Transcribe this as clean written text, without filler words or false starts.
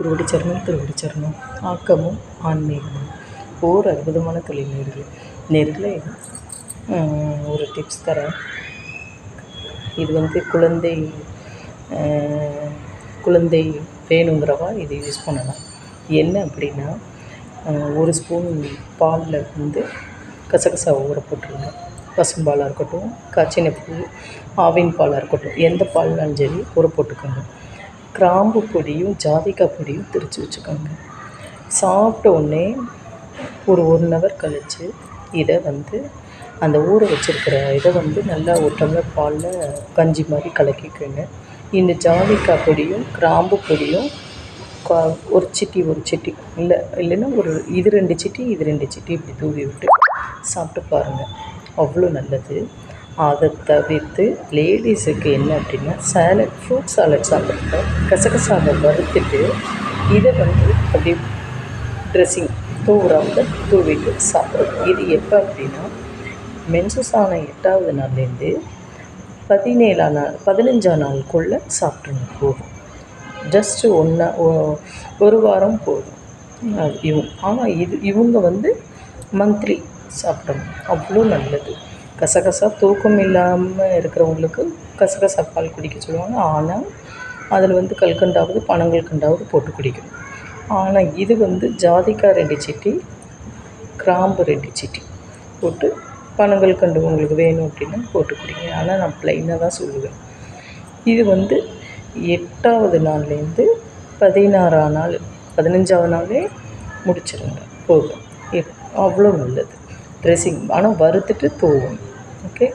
திருவடிச்சரணம் ஆக்கமும் ஆன்மீகமும் ஓர் அற்புதமான தொழில் நேர்களே ஒரு டிப்ஸ் தரேன். இது வந்து குழந்தை வேணுங்கிறவா இது யூஸ் பண்ணலாம். என்ன அப்படின்னா, ஒரு ஸ்பூன் பாலில் வந்து கசகசாவை ஊற போட்டுருங்க. பசும்பாலாக இருக்கட்டும், காய்ச்சின பூ, ஆவின் பாலாக இருக்கட்டும், எந்த பால்னாலும் சரி ஊற போட்டுக்கோங்க. கிராம்பு பொடியும் ஜாதிக்காய் பொடியும் திரித்து வச்சுக்கோங்க. சாப்பிட்ட உடனே ஒரு 1 ஹவர் கழித்து இதை வந்து அந்த ஊற வச்சுருக்கிற இதை வந்து நல்லா ஒரு டம்ளர் பாலில் கஞ்சி மாதிரி கலக்கிக்கோங்க. இந்த ஜாதிக்காய் பொடியும் கிராம்பு பொடியும் ஒரு சிட்டி இல்லைன்னா இது 2 சிட்டி இப்படி தூவி விட்டு சாப்பிட்டு பாருங்கள். அவ்வளோ நல்லது. அதை தவிர்த்து லேடிஸுக்கு என்ன அப்படின்னா, ஃப்ரூட் சாலட் சாப்பிட்றப்ப கசகசாவை வறுத்துட்டு இதை வந்து அப்படியே ட்ரெஸ்ஸிங் தூவிட்டு சாப்பிட்றது. இது எப்போ அப்படின்னா, மென்சஸ் ஆன 8ஆவது நாள்லேருந்து 15ஆம் நாளுக்குள்ளே சாப்பிட்ருங்க. போதும். ஜஸ்ட்டு ஒரு வாரம் போதும். ஆனால் இவங்க வந்து மந்த்லி சாப்பிடணும். அவ்வளோ நல்லது. கசகசா தூக்கம் இல்லாமல் இருக்கிறவங்களுக்கு கசகசா பால் குடிக்க சொல்லுவாங்க. ஆனால் அதில் வந்து கல்கண்டாவது பனங்கல்கண்டாவது போட்டு குடிக்கணும். ஆனால் இது வந்து ஜாதிக்காய் 2 சிட்டி, கிராம்பு 2 சிட்டி போட்டு பனங்கல்கண்டு உங்களுக்கு வேணும் அப்படின்னா போட்டு குடிங்க. ஆனால் நான் ப்ளைனாக தான் சொல்லுவேன். இது வந்து 8ஆவது நாள்லேருந்து 15ஆவது நாளே முடிச்சிடுங்க. போதும். அவ்வளோ நல்லது. ட்ரெஸ்ஸிங் ஆனால் வறுத்துட்டு தூவணும். ஓகே.